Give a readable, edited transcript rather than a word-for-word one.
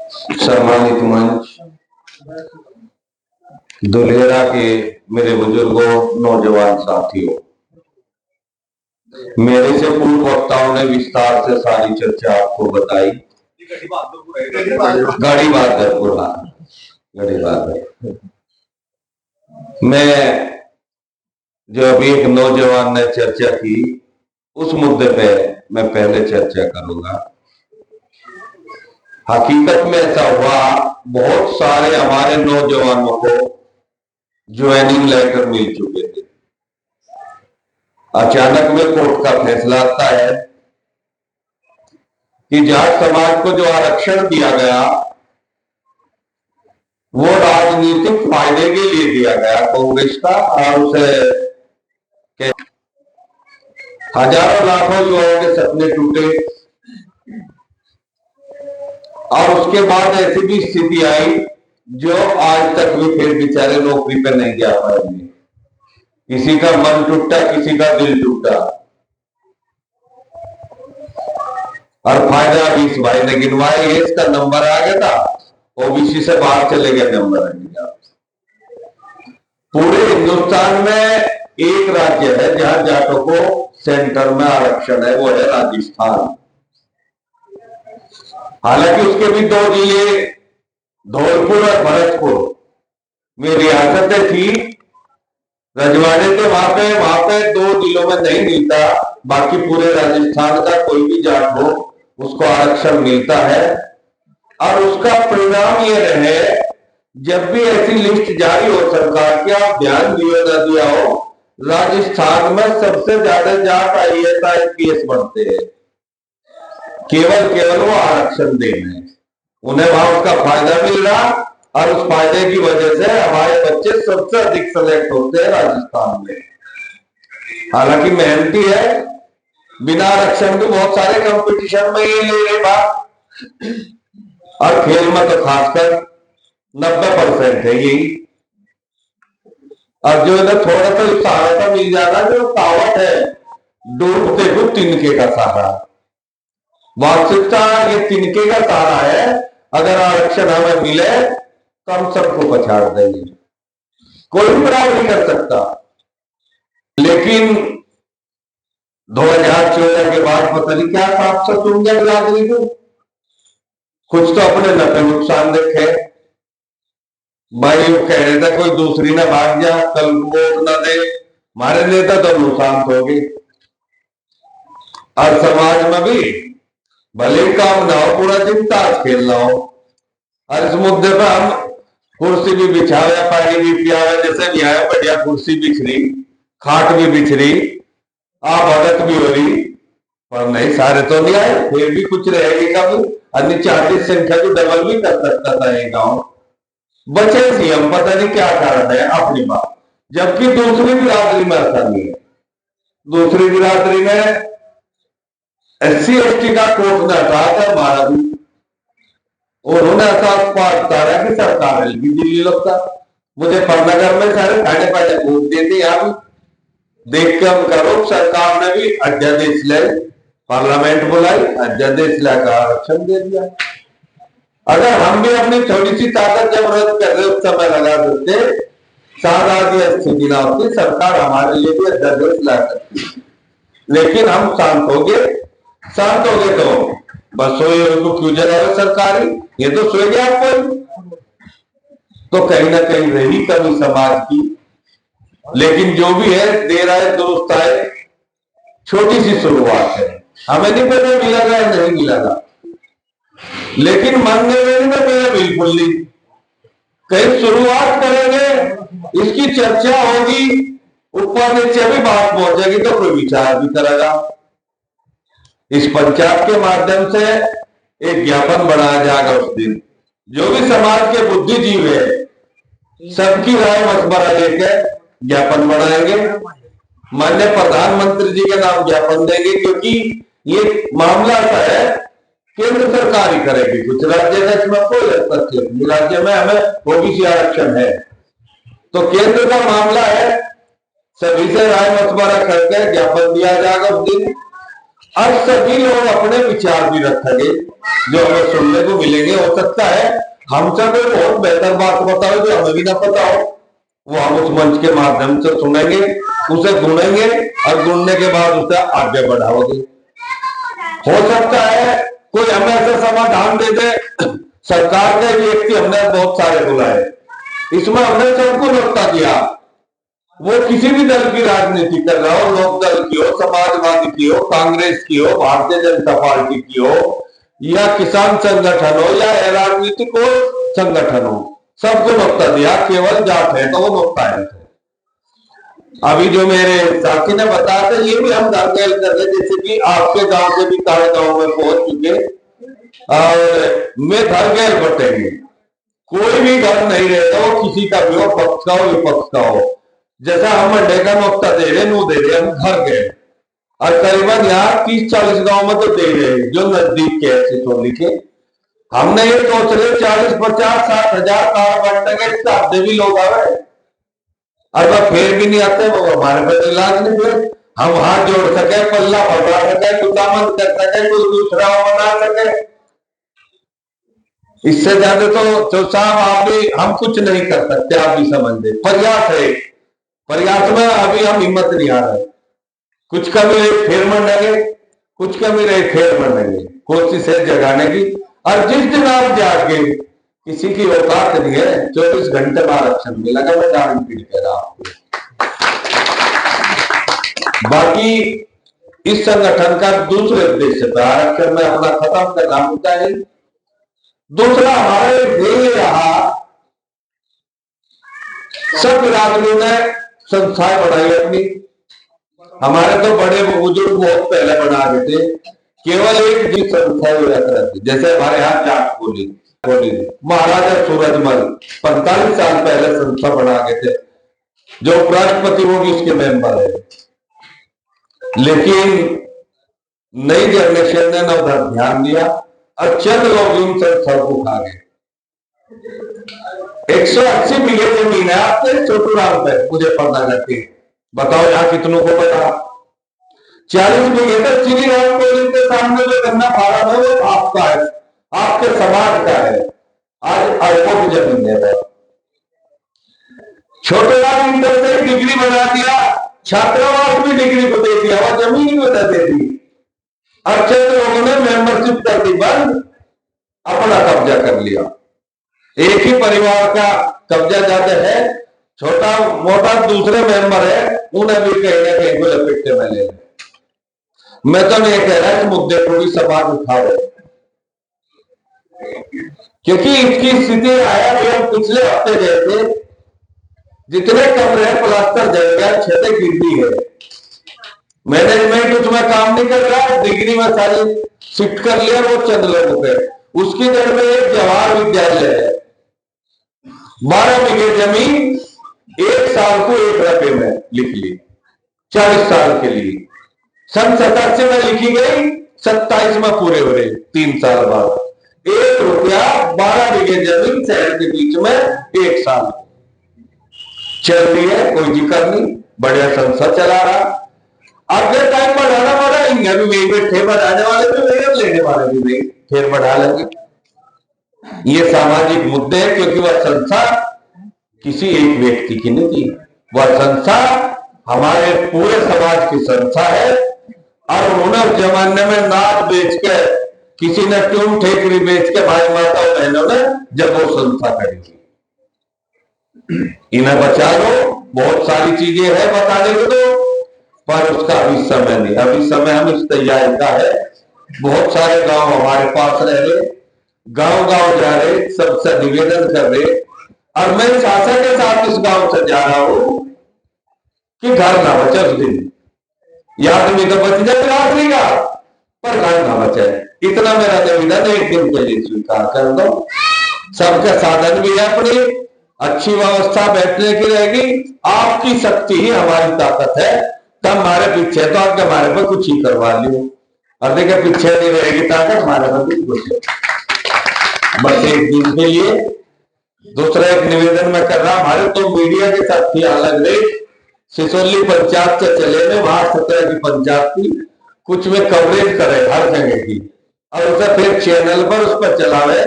सम्मानित मंच, दुलेरा के मेरे बुजुर्गों, नौजवान साथियों, मेरे से पूर्व वक्ताओं ने विस्तार से सारी चर्चा आपको बताई। गढ़ी बहादुरपुर मैं जो अभी एक नौजवान ने चर्चा की उस मुद्दे पे मैं पहले चर्चा करूंगा। हकीकत में ऐसा हुआ, बहुत सारे हमारे नौजवानों को ज्वाइनिंग लेटर मिल चुके थे। अचानक में कोर्ट का फैसला आता है कि जाट समाज को जो आरक्षण दिया गया वो राजनीतिक फायदे के लिए दिया गया कांग्रेस का, और उसे हजारों लाखों युवाओं के सपने टूटे। और उसके बाद ऐसी भी स्थिति आई जो आज तक भी फिर बेचारे नौकरी पे नहीं जा पाएंगे। किसी का मन टूटा, किसी का दिल टूटा। और फायदा भी इस भाई ने गिनवाया, इसका नंबर आ गया था, ओबीसी से बाहर चले गए, नंबर आ गया। पूरे हिंदुस्तान में एक राज्य है जहां जाटों को सेंटर में आरक्षण है, वो है राजस्थान। हालांकि उसके भी दो जिले, धौलपुर और भरतपुर में रियासतें थी, रजवाड़े थे वहां पे दो जिलों में नहीं मिलता। बाकी पूरे राजस्थान का कोई भी जाट हो उसको आरक्षण मिलता है। और उसका परिणाम ये रहे, जब भी ऐसी लिस्ट जारी हो सरकार की, आप ध्यान दिया ना दिया हो, राजस्थान में सबसे ज्यादा जाट IAS IPS बनते हैं। केवल वो आरक्षण देने, उन्हें वहां उसका फायदा मिल रहा, और उस फायदे की वजह से हमारे बच्चे सबसे अधिक सेलेक्ट होते हैं राजस्थान में। हालांकि मेहनती है, बिना आरक्षण भी बहुत सारे कंपटीशन में ये ले रहे बात, और खेल में तो खासकर 90% है यही। और जो इन्हें थोड़ा सा सहायता मिल जाना, जो कहावत है, डूबते को तिनके का सहारा, वास्तविकता ये तिनके का सहारा है। अगर आरक्षण हमें मिले तो हम सबको पछाड़ देंगे, कोई भी बराबरी कर सकता। लेकिन 2014 के बाद पता नहीं क्या साफ सच होंगे बिरादरी को, कुछ तो अपने नफे नुकसान देखे। भाई वो कह रहे थे कोई दूसरी ना भाग जा, कल वोट ना दे, हमारे नेता तो नुकसान हो गए। और समाज में भी भले काम ना हो, पूरा दिन ताश खेलना हो, और इस मुद्दे पर हम कुर्सी भी बिछावे, पानी भी पियावे, जैसे भी आए बढ़िया कुर्सी बिछरी, खाट भी बिछरी, आप अदत भी हो रही, पर नहीं सारे तो नहीं आए, फिर भी कुछ रहेगी कभी। अन्य 40 संख्या को डबल भी कर सकता था ये गांव, बचे सीएम, पता नहीं क्या कारण है अपनी बात। जबकि दूसरी बिरादरी में ऐसा नहीं है। दूसरी बिरादरी में SC ST का कोर्ट ने हटाया था हमारा भी, उन्होंने एहसास पाया कि सरकार हल्की दिल्ली लगता। मुझे परनगर में सारे खाने पाने वोट देते, यहाँ भी देख के हम करो। सरकार ने भी अध्यादेश ले, पार्लियामेंट बुलाई, अध्यादेश लाकर आरक्षण दे दिया। अगर हम भी अपनी थोड़ी सी ताकत जब रद्द कर रहे उस समय लगा देते, शायद स्थिति ना होती, सरकार हमारे लिए भी अध्यादेश ला सकती। लेकिन हम शांत हो गए तो बस सोए उनको क्यों जलावे सरकारी, ये तो सोए गया आपको। तो कहीं ना कहीं रही कमी समाज की। लेकिन जो भी है देर आए दुरुस्त आए, छोटी सी शुरुआत है। हमें नहीं पता मिलेगा या नहीं मिलेगा, लेकिन मानने में मेरा बिल्कुल नहीं। कहीं शुरुआत करेंगे, इसकी चर्चा होगी, ऊपर नीचे भी बात पहुंचेगी तो कोई विचार भी करेगा। इस पंचायत के माध्यम से एक ज्ञापन बनाया जाएगा। उस दिन जो भी समाज के बुद्धिजीवी है, सबकी राय मशवरा लेकर ज्ञापन बनाएंगे। माननीय प्रधानमंत्री जी के नाम ज्ञापन देंगे, क्योंकि ये मामला ऐसा है केंद्र सरकार ही करेगी, कुछ राज्य में इसमें कोई हस्तक्षेप नहीं। राज्य में हमें ओबीसी आरक्षण है, तो केंद्र का मामला है, सभी से राय मशवरा करके ज्ञापन दिया जाएगा उस दिन। और सभी लोग अपने विचार भी रखेंगे। जो हमें सुनने को मिलेंगे। हो सकता है हमसे कोई बहुत बेहतर बात बताओ जो हमें भी ना पता हो, वो हम उस मंच के माध्यम से सुनेंगे, उसे ढूंढेंगे और ढूंढने के बाद उसे आगे बढ़ाओगे। हो सकता है कोई हमें ऐसा समाधान दे दे। सरकार के व्यक्ति हमने बहुत सारे बुलाए, इसमें हमने सबको न्योता दिया, वो किसी भी दल की राजनीति कर रहा हो, लोक दल की हो, समाजवादी की हो, कांग्रेस की हो, भारतीय जनता पार्टी की हो, या किसान संगठन हो, या राजनीतिक हो संगठन हो, सबको न्योता दिया। केवल जाट है तो वो न्योता है। अभी जो मेरे साथी ने बताया था, ये भी हम दाखिल कर रहे, जैसे कि आपके गांव से भी तारे गांव में पहुंच चुके और मैं घर गैर बटेंगे। कोई भी घर नहीं रहता, वो किसी का भी हो, पक्ष का हो विपक्ष का हो। जैसा हम मंडे का नुकता दे रहे, नू दे रहे, हम घर गए और करीबन यहाँ 30-40 गांव में तो दे रहे जो नजदीक के सिसोली के। हमने ये सोच रहे 40-50-60 हजार कार्ड बांटेंगे, इससे हफ्ते भी लोग आ रहे और वह फिर भी नहीं आते, वो हमारे पास इलाज नहीं हुए। हम हाथ जोड़ सके, पल्ला बढ़ा सके, खुदामंद कर सके, कोई दूसरा बना सके, इससे ज्यादा तो साहब आप भी हम कुछ नहीं कर सकते। आप भी समझ दे, प्रयास है, प्रयास में अभी हम हिम्मत नहीं आ रहे। कुछ कमी रहे फिर मरेंगे, कुछ कमी रहे फिर मरेंगे, कोशिश है जगाने की। और जिस दिन आप जागे, किसी की औकात नहीं है 24 घंटे में आरक्षण मिलेगा, मैं गारंटी कह रहा आपको। बाकी इस संगठन का दूसरे उद्देश्य था आरक्षण में अपना खत्म करना होता है। दूसरा हमारे ध्येय रहा, सब बिरादरों ने संस्थाएं बनाई अपनी। हमारे तो बड़े बुजुर्ग बहुत पहले बना गए थे, केवल एक जी संस्था रहती, जैसे हमारे यहाँ जाट बोली महाराजा सूरजमल 45 साल पहले संस्था बना गए थे, जो उपराष्ट्रपति वो भी उसके मेंबर है। लेकिन नई जनरेशन ने ना उधर ध्यान दिया और चंद लोग इन संस्था को खा गए। 180 बीघे जमीन है आपके चोटूराम पे, मुझे पता करती, बताओ यहाँ कितनों को पता। 40 बीघे तो श्री राम कॉलेज के सामने जो गन्ना फार्म है वो आपका है, आपके समाज का है। आज अरबों की जमीन है। छोटेलाल इंटर से डिग्री बना दिया, छात्रावास भी डिग्री को दे दिया, वो जमीन को दे दी। और चंद लोगों ने मेंबरशिप कर दी बंद, अपना कब्जा कर लिया। एक ही परिवार का कब्जा ज्यादा है, छोटा मोटा दूसरे मेंबर है, उन्हें भी कहीं ना कहीं को लपेटे में ले। मैं तो नहीं कह रहा इस मुद्दे को भी समाज उठाओ, क्योंकि इसकी स्थिति आया कि हम पिछले हफ्ते गए थे, जितने कमरे प्लास्टर जल गया, छतें गिरती है, मैनेजमेंट उसमें काम नहीं कर रहा, डिग्री में सारी शिफ्ट कर लिया वो चंद लोगों पे। उसकी जड़ में एक जवाहर विद्यालय है, 12 बीघे जमीन, 1 साल को 1 रुपए में लिख ली, 40 साल के लिए। सन 87 में लिखी गई, 27 में पूरे हो रहे, 3 साल बाद 1 रुपया 12 बीघे जमीन शहर के बीच में 1 साल चल रही है, कोई जिक्र नहीं, बढ़िया संस्था चला रहा। अगले टाइम बढ़ाना बढ़ाएंगे, अभी वही बैठे बढ़ाने वाले भी वही, लेने वाले भी वही, फिर बढ़ा लेंगे। ये सामाजिक मुद्दे है, क्योंकि वह संस्था किसी एक व्यक्ति की नहीं थी, वह संस्था हमारे पूरे समाज की संस्था है। और उन्होंने उस जमाने में नाच बेच के, किसी ने ट्यून ठेकरी बेच के भाई माता बहनों ने जब वो संस्था करी थी, इन्हें बचा लो। बहुत सारी चीजें हैं बताने को तो, पर उसका अभी समय नहीं, अभी समय हम इस तैयारी का है। बहुत सारे गांव हमारे पास रह रहे, गांव गांव जा रहे, सबसे निवेदन कर रहे, और मैं इस आशा के साथ इस गांव से जा रहा हूं कि घर ना बचे उस दिन, या आदमी तो बच जाए आखिरी का, पर घर ना बचे। इतना मेरा निवेदन एक दिन के लिए स्वीकार कर दो। सबके साधन भी है अपनी, अच्छी व्यवस्था बैठने की रहेगी, आपकी शक्ति ही हमारी ताकत है। तब हमारे पीछे तो आगे हमारे पर कुछ ही करवा लियो, और देखिए पीछे नहीं रहेगी ताकत हमारे पर भी कुछ। बस एक दिन के लिए दूसरा एक निवेदन में कर रहा, हमारे तो मीडिया के साथ ही अलग रहे, सिसोली पंचायत से चले में, वहां 17 की पंचायत की, कुछ में कवरेज करे हर जगह की, और उसे फिर चैनल पर उस पर चलावे